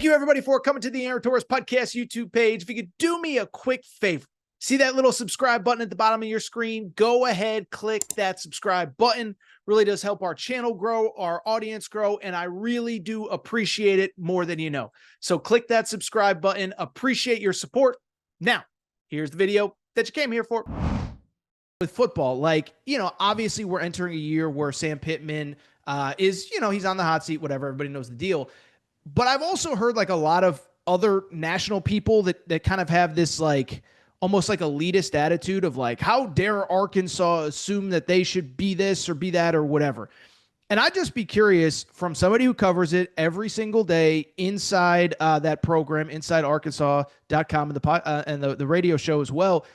Thank you, everybody, for coming to the Aaron Torres Podcast YouTube page. If you could do me a quick favor, see that little subscribe button at the bottom of your screen? Go ahead, click that subscribe button. Really does help our channel grow, our audience grow, and I really do appreciate it more than you know. So click that subscribe button. Appreciate your support. Now, here's the video that you came here for. With football, obviously we're entering a year where Sam Pittman is, he's on the hot seat, whatever. Everybody knows the deal. But I've also heard a lot of other national people that kind of have this almost elitist attitude of how dare Arkansas assume that they should be this or be that or whatever. And I'd just be curious from somebody who covers it every single day inside that program, InsideArkansas.com and the radio show as well.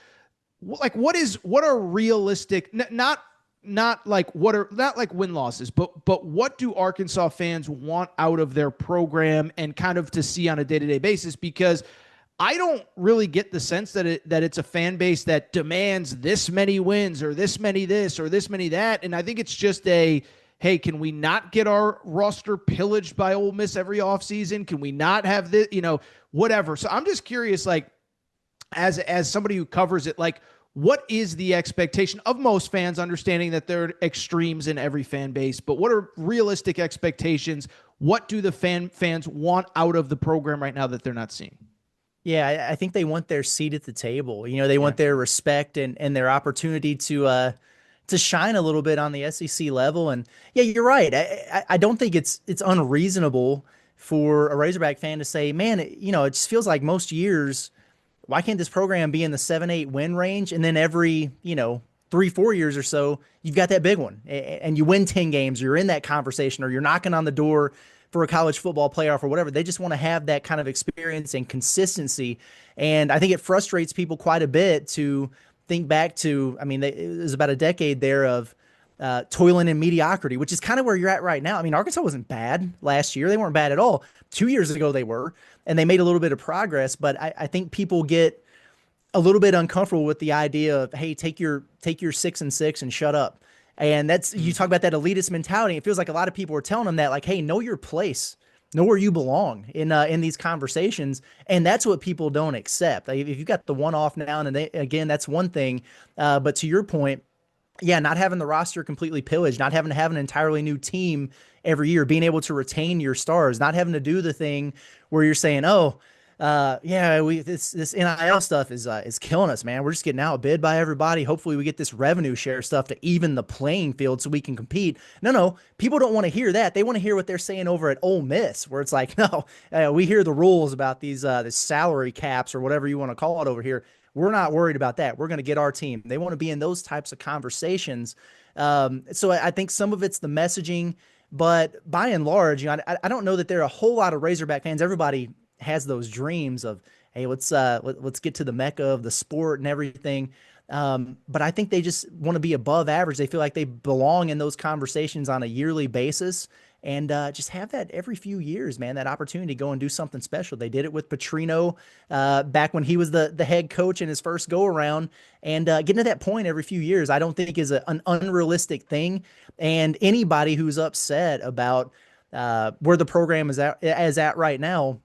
What are realistic, not win-losses, but what do Arkansas fans want out of their program and kind of to see on a day-to-day basis? Because I don't really get the sense that it's a fan base that demands this many wins or this many this or this many that. And I think it's just hey, can we not get our roster pillaged by Ole Miss every offseason? Can we not have this, whatever. So I'm just curious, as somebody who covers it, what is the expectation of most fans, understanding that there are extremes in every fan base, but what are realistic expectations? What do the fans want out of the program right now that they're not seeing? Yeah, I think they want their seat at the table. They want their respect and their opportunity to shine a little bit on the SEC level. And yeah, you're right. I don't think it's unreasonable for a Razorback fan to say, man, it just feels like most years, why can't this program be in the 7-8 win range? And then every, 3-4 years or so, you've got that big one and you win 10 games, you're in that conversation, or you're knocking on the door for a college football playoff or whatever. They just want to have that kind of experience and consistency. And I think it frustrates people quite a bit to think back to, it was about a decade there of toiling in mediocrity, which is kind of where you're at right now. Arkansas wasn't bad last year. They weren't bad at all. 2 years ago they were, and they made a little bit of progress. But I think people get a little bit uncomfortable with the idea of, hey, take your 6-6 and shut up. And that's, you talk about that elitist mentality. It feels like a lot of people are telling them that, hey, know your place, know where you belong in these conversations. And that's what people don't accept. If you've got the one-off now and then, again, that's one thing. But to your point, yeah, not having the roster completely pillaged, not having to have an entirely new team every year, being able to retain your stars, not having to do the thing where you're saying, this NIL stuff is killing us, man. We're just getting outbid by everybody. Hopefully we get this revenue share stuff to even the playing field so we can compete. No, people don't want to hear that. They want to hear what they're saying over at Ole Miss, where it's we hear the rules about these salary caps or whatever you want to call it over here. We're not worried about that. We're going to get our team. They want to be in those types of conversations. So I think some of it's the messaging, but by and large, I don't know that there are a whole lot of Razorback fans. Everybody has those dreams of, hey, let's get to the mecca of the sport and everything. But I think they just want to be above average. They feel like they belong in those conversations on a yearly basis. And just have that every few years, man, that opportunity to go and do something special. They did it with Petrino back when he was the head coach in his first go-around. And getting to that point every few years, I don't think is an unrealistic thing. And anybody who's upset about where the program is at right now,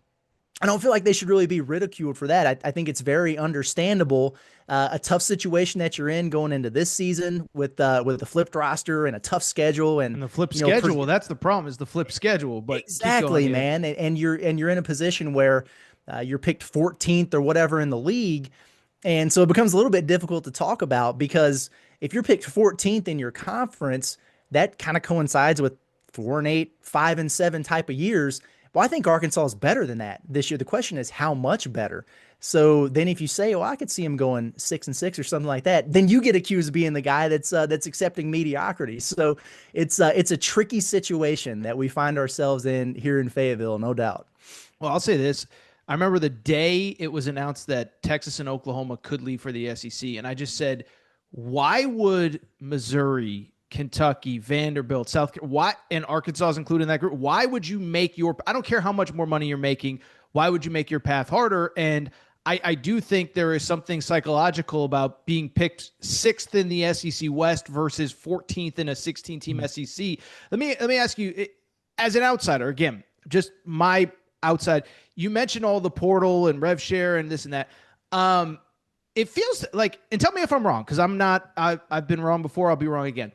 I don't feel like they should really be ridiculed for that. I think it's very understandable. A tough situation that you're in going into this season with the flipped roster and a tough schedule and the flip schedule. Well, that's the problem, is the flip schedule. But exactly, man. And you're in a position where you're picked 14th or whatever in the league, and so it becomes a little bit difficult to talk about, because if you're picked 14th in your conference, that kind of coincides with 4-8, 5-7 type of years. Well, I think Arkansas is better than that this year. The question is how much better. So then if you say, I could see him going 6-6 or something like that, then you get accused of being the guy that's accepting mediocrity. So it's a tricky situation that we find ourselves in here in Fayetteville, no doubt. Well, I'll say this. I remember the day it was announced that Texas and Oklahoma could leave for the SEC, and I just said, why would Missouri, Kentucky, Vanderbilt, South Carolina, and Arkansas is included in that group, why would you make I don't care how much more money you're making, why would you make your path harder? And I do think there is something psychological about being picked 6th in the SEC West versus 14th in a 16-team SEC. Let me ask you, as an outsider, again, just my outside. You mentioned all the portal and rev share and this and that. It feels like, and tell me if I'm wrong, because I've been wrong before. I'll be wrong again.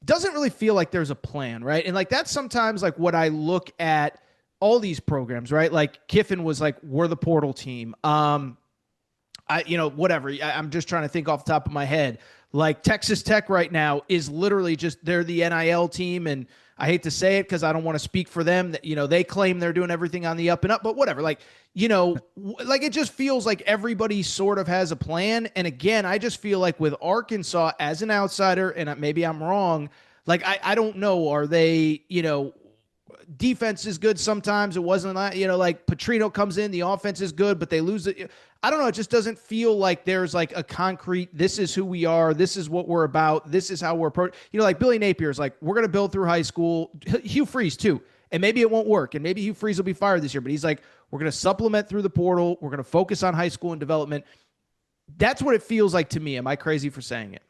Doesn't really feel like there's a plan, right? And like that's sometimes like what I look at all these programs, right? Like Kiffin was like, we're the portal team. Whatever. I'm just trying to think off the top of my head. Like Texas Tech right now is literally just, they're the NIL team. And I hate to say it because I don't want to speak for them that, they claim they're doing everything on the up and up, but whatever. Like, like it just feels like everybody sort of has a plan. And again, I just feel like with Arkansas as an outsider, and maybe I'm wrong, like, I don't know, are they, defense is good sometimes. It wasn't, like Petrino comes in, the offense is good, but they lose it. I don't know. It just doesn't feel like there's like a concrete, this is who we are. This is what we're about. This is how we're, like Billy Napier is like, we're going to build through high school. Hugh Freeze too. And maybe it won't work. And maybe Hugh Freeze will be fired this year, but he's like, we're going to supplement through the portal. We're going to focus on high school and development. That's what it feels like to me. Am I crazy for saying it?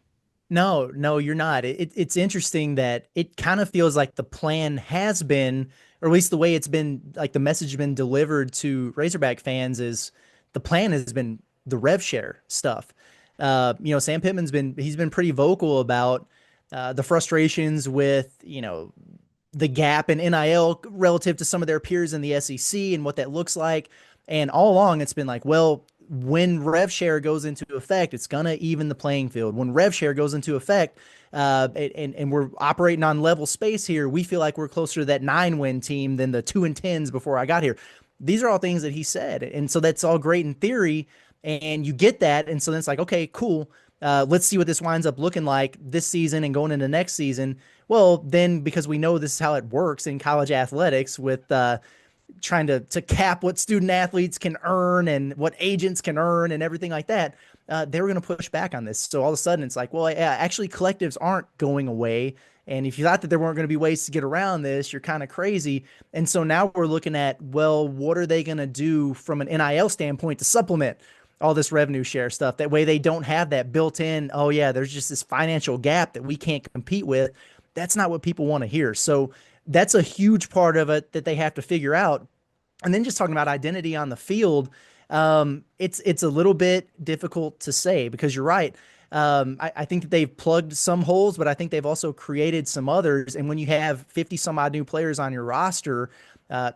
No, you're not. It's interesting that it kind of feels like the plan has been, or at least the way it's been, like the message has been delivered to Razorback fans is the plan has been the rev share stuff. Sam Pittman's he's been pretty vocal about the frustrations with, the gap in NIL relative to some of their peers in the SEC and what that looks like. And all along it's been like, well, when rev share goes into effect, it's going to even the playing field. When rev share goes into effect, and we're operating on level space here, we feel like we're closer to that 9-win team than the 2-10s before I got here. These are all things that he said. And so that's all great in theory. And you get that. And so then it's like, okay, cool. Let's see what this winds up looking like this season and going into next season. Well, then because we know this is how it works in college athletics with, trying to cap what student athletes can earn and what agents can earn and everything like that, they were going to push back on this. So all of a sudden it's like, well, yeah, actually collectives aren't going away. And if you thought that there weren't going to be ways to get around this, you're kind of crazy. And so now we're looking at, well, what are they going to do from an NIL standpoint to supplement all this revenue share stuff? That way they don't have that built in, oh yeah, there's just this financial gap that we can't compete with. That's not what people want to hear. So that's a huge part of it that they have to figure out. And then just talking about identity on the field, it's a little bit difficult to say because you're right. I think that they've plugged some holes, but I think they've also created some others. And when you have 50 some odd new players on your roster,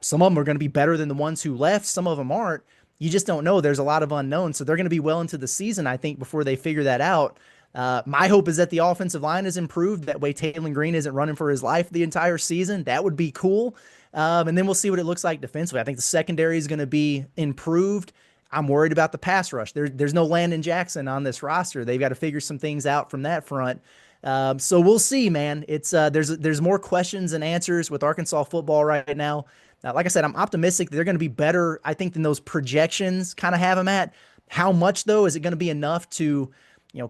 some of them are going to be better than the ones who left. Some of them aren't. You just don't know. There's a lot of unknowns. So they're going to be well into the season, I think, before they figure that out. My hope is that the offensive line is improved. That way Taylor Green isn't running for his life the entire season. That would be cool. And then we'll see what it looks like defensively. I think the secondary is going to be improved. I'm worried about the pass rush. There's no Landon Jackson on this roster. They've got to figure some things out from that front. So we'll see, man. It's there's more questions than answers with Arkansas football right now. Like I said, I'm optimistic that they're going to be better, I think, than those projections kind of have them at. How much, though? Is it going to be enough to,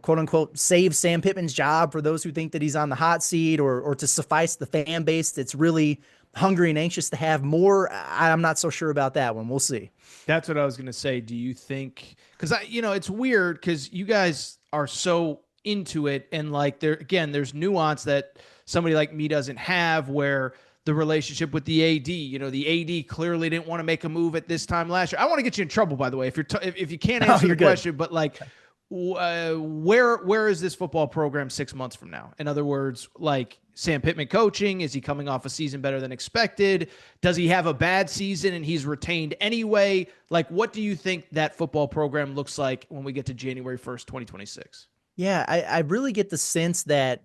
quote unquote, save Sam Pittman's job for those who think that he's on the hot seat or to suffice the fan base that's really hungry and anxious to have more? I'm not so sure about that one. We'll see. That's what I was going to say. Do you think, because it's weird because you guys are so into it. And like there's nuance that somebody like me doesn't have where the relationship with the AD, the AD clearly didn't want to make a move at this time last year. I want to get you in trouble, by the way, if you can't answer the question, but like, where is this football program 6 months from now? In other words, like Sam Pittman coaching, is he coming off a season better than expected? Does he have a bad season and he's retained anyway? Like, what do you think that football program looks like when we get to January 1st, 2026? Yeah, I really get the sense that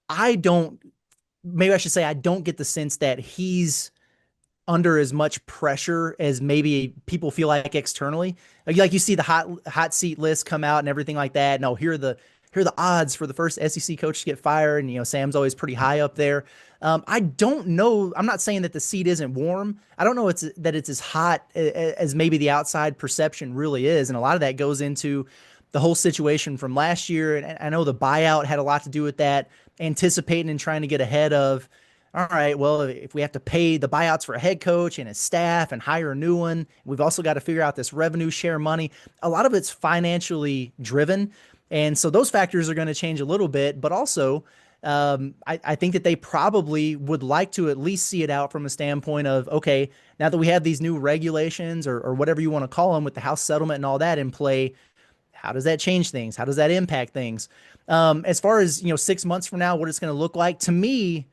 I don't get the sense that he's under as much pressure as maybe people feel like externally. Like you see the hot seat list come out and everything like that. No, here are the odds for the first SEC coach to get fired. And, Sam's always pretty high up there. I don't know. I'm not saying that the seat isn't warm. I don't know that it's as hot as maybe the outside perception really is. And a lot of that goes into the whole situation from last year. And I know the buyout had a lot to do with that, anticipating and trying to get ahead of, all right, well, if we have to pay the buyouts for a head coach and his staff and hire a new one, we've also got to figure out this revenue share money. A lot of it's financially driven. And so those factors are going to change a little bit, but also I think that they probably would like to at least see it out from a standpoint of, okay, now that we have these new regulations or whatever you want to call them with the House settlement and all that in play, how does that change things? How does that impact things? As far as, 6 months from now, what it's going to look like, to me,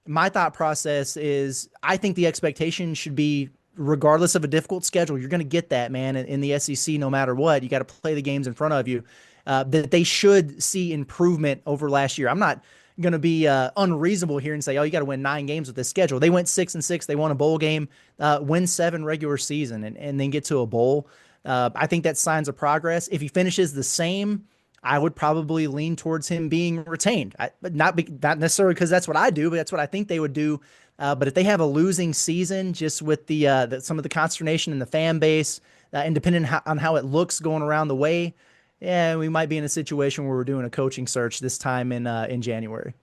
my thought process is I think the expectation should be, regardless of a difficult schedule, you're going to get that, man, in the SEC no matter what. You got to play the games in front of you. That they should see improvement over last year. I'm not going to be unreasonable here and say, oh, you got to win 9 games with this schedule. They went 6-6. They won a bowl game, win 7 regular season, and then get to a bowl. I think that's signs of progress. If he finishes the same, I would probably lean towards him being retained. Not necessarily because that's what I do, but that's what I think they would do. But if they have a losing season, just with some of the consternation in the fan base, and depending on how it looks going around the way, yeah, we might be in a situation where we're doing a coaching search this time in January.